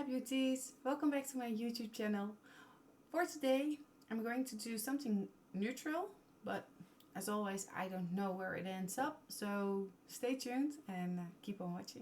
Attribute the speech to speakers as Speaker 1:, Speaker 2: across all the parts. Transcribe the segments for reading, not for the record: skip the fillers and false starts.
Speaker 1: beauties, welcome back to my YouTube channel. For today I'm going to do something neutral, but as always I don't know where it ends up, so stay tuned and keep on watching.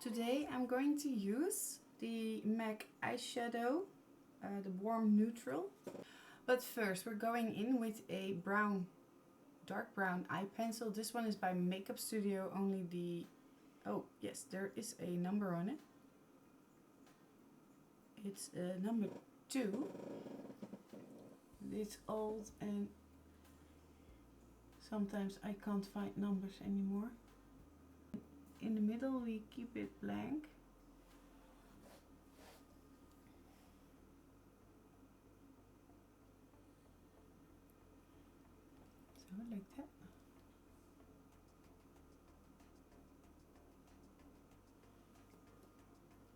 Speaker 1: Today I'm going to use the MAC eyeshadow, the warm neutral. But first we're going in with a dark brown eye pencil. This one is by Makeup Studio, only the, oh yes, there is a number on it. It's number 2. It's old and sometimes I can't find numbers anymore. In the middle we keep it blank. So like that.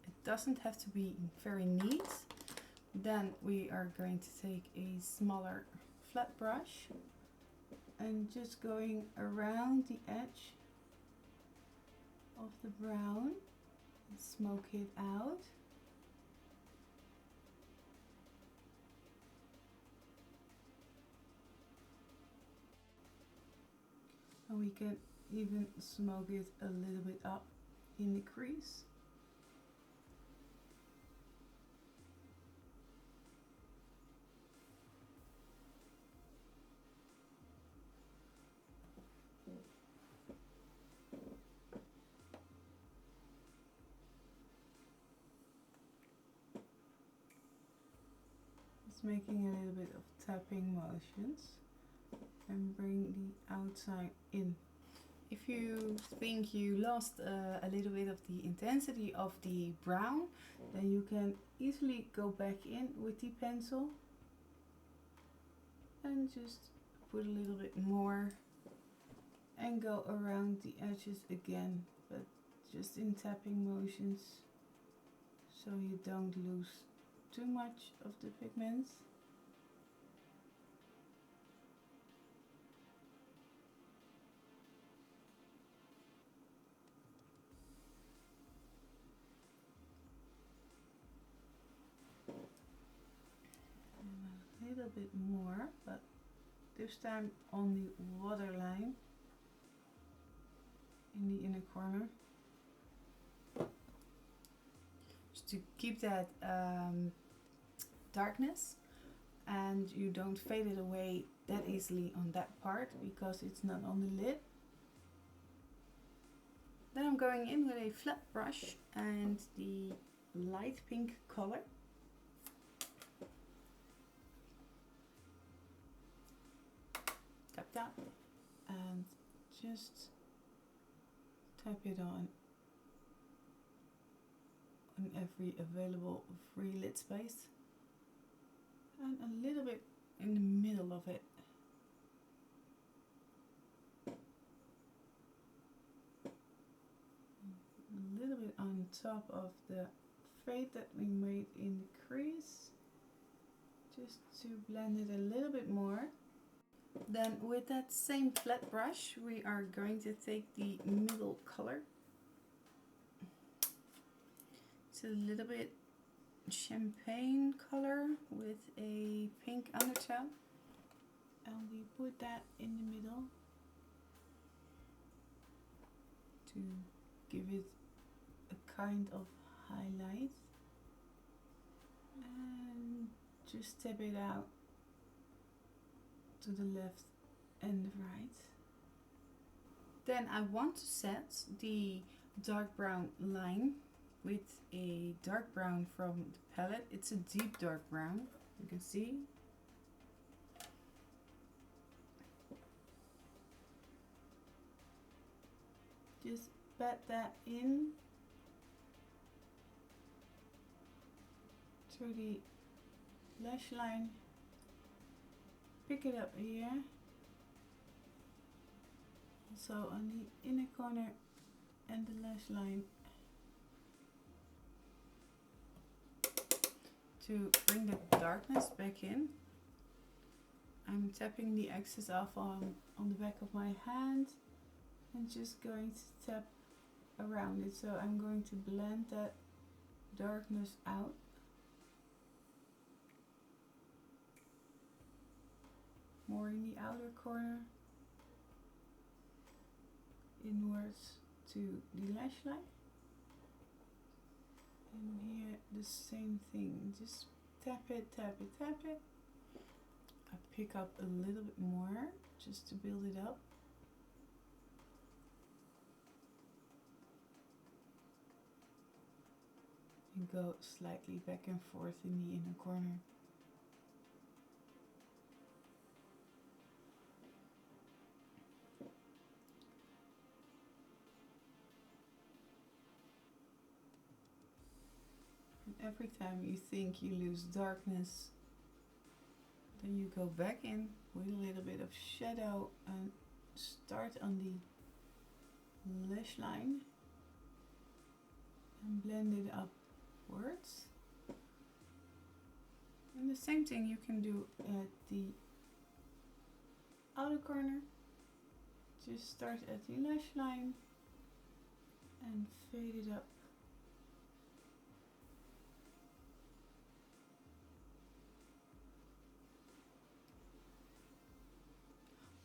Speaker 1: It doesn't have to be very neat. Then we are going to take a smaller flat brush and just going around the edge of the brown and smoke it out. And we can even smoke it a little bit up in the crease. Just making a little bit of tapping motions and bring the outside in. If you think you lost a little bit of the intensity of the brown, then you can easily go back in with the pencil and just put a little bit more and go around the edges again, but just in tapping motions so you don't lose too much of the pigments. A little bit more, but this time on the waterline in the inner corner, just to keep that darkness, and you don't fade it away that easily on that part because it's not on the lid. Then I'm going in with a flat brush and the light pink color. Tap tap and just tap it on every available free lid space and a little bit in the middle of it. A little bit on top of the fade that we made in the crease, just to blend it a little bit more. Then with that same flat brush we are going to take the middle color. It's a little bit champagne color with a pink undertone, and we put that in the middle to give it a kind of highlight, and just tap it out to the left and the right. Then I want to set the dark brown line with a dark brown from the palette. It's a deep dark brown, you can see. Just pat that in to the lash line. Pick it up here, also on the inner corner and the lash line, to bring the darkness back in. I'm tapping the excess off on the back of my hand and just going to tap around it. So I'm going to blend that darkness out. More in the outer corner, inwards to the lash line. And here the same thing, just tap it, tap it, tap it. I pick up a little bit more just to build it up. And go slightly back and forth in the inner corner. And every time you think you lose darkness, then you go back in with a little bit of shadow and start on the lash line and blend it upwards. And the same thing you can do at the outer corner. Just start at the lash line and fade it up.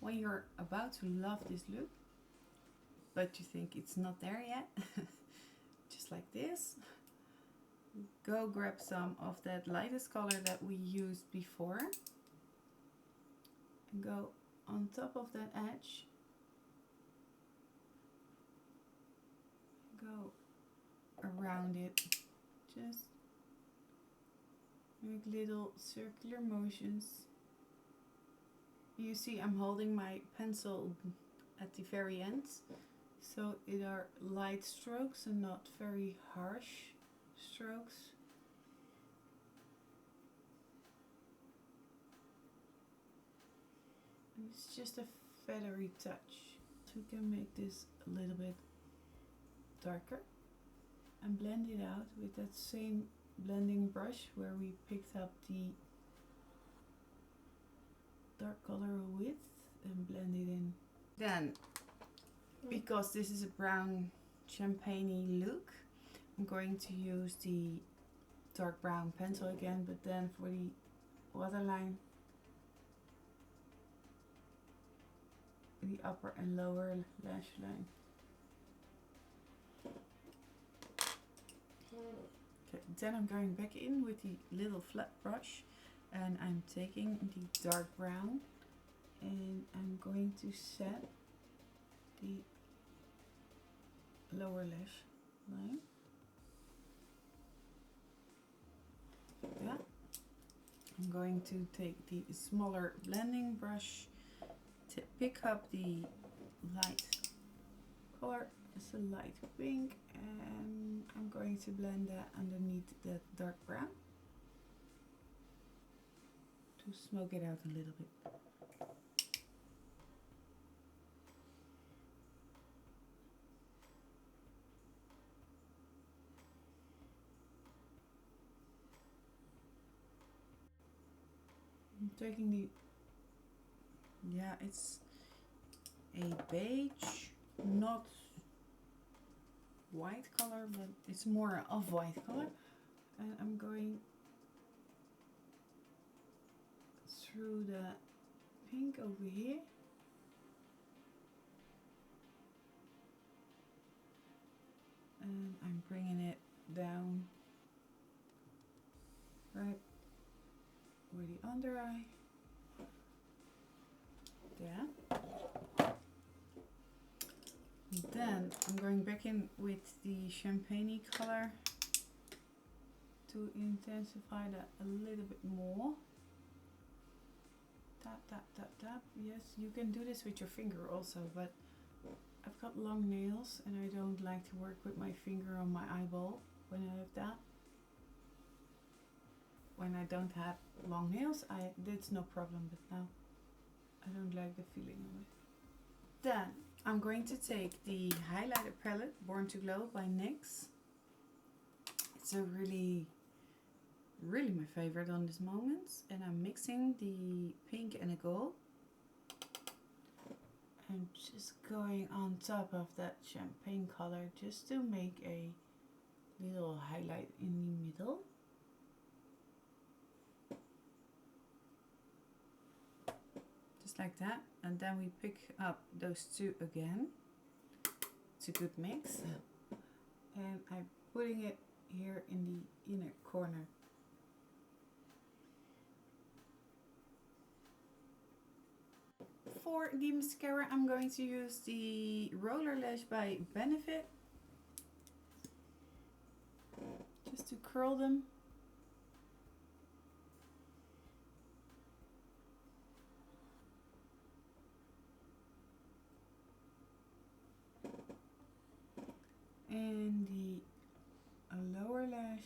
Speaker 1: When you're about to love this look, but you think it's not there yet, just like this, go grab some of that lightest color that we used before and go on top of that edge, go around it, just make little circular motions. You see I'm holding my pencil at the very end, so it are light strokes and not very harsh strokes. And it's just a feathery touch. So we can make this a little bit darker and blend it out with that same blending brush where we picked up the dark color with and blend it in. Then, because this is a brown champagne-y look, I'm going to use the dark brown pencil again, but then for the waterline, the upper and lower lash line. Okay, then I'm going back in with the little flat brush and I'm taking the dark brown and I'm going to set the lower lash line. Yeah. I'm going to take the smaller blending brush to pick up the light color. It's a light pink and I'm going to blend that underneath that dark brown to smoke it out a little bit. I'm taking the, yeah, it's a beige, not white color, but it's more of white color, and I'm going through the pink over here and I'm bringing it down right where the under eye, there. Then I'm going back in with the champagne color to intensify that a little bit more. Tap, tap, tap, tap. Yes, you can do this with your finger also, but I've got long nails and I don't like to work with my finger on my eyeball when I have that. When I don't have long nails, that's no problem, but now I don't like the feeling of it. Then I'm going to take the highlighter palette Born to Glow by NYX. It's a really really my favorite on this moment. And I'm mixing the pink and the gold. And just going on top of that champagne color just to make a little highlight in the middle. Just like that. And then we pick up those two again. It's a good mix. And I'm putting it here in the inner corner. For the mascara, I'm going to use the Roller Lash by Benefit. Just to curl them. And the lower lash.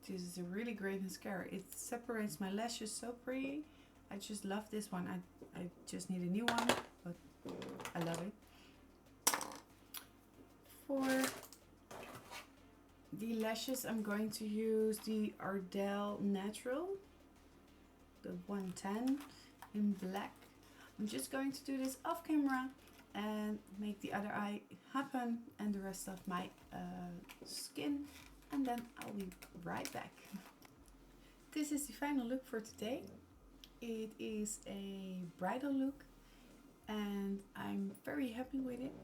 Speaker 1: This is a really great mascara. It separates my lashes so pretty. I just love this one. I just need a new one, but I love it. For the lashes, I'm going to use the Ardell Natural, the 110 in black. I'm just going to do this off camera and make the other eye happen and the rest of my skin, and then I'll be right back. This is the final look for today. It is a bridal look and I'm very happy with it.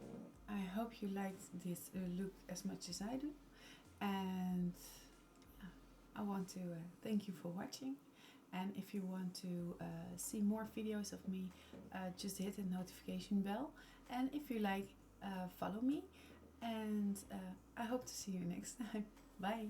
Speaker 1: I hope you liked this look as much as I do, and I want to thank you for watching. And if you want to see more videos of me, just hit the notification bell. And if you like, follow me. And I hope to see you next time. Bye.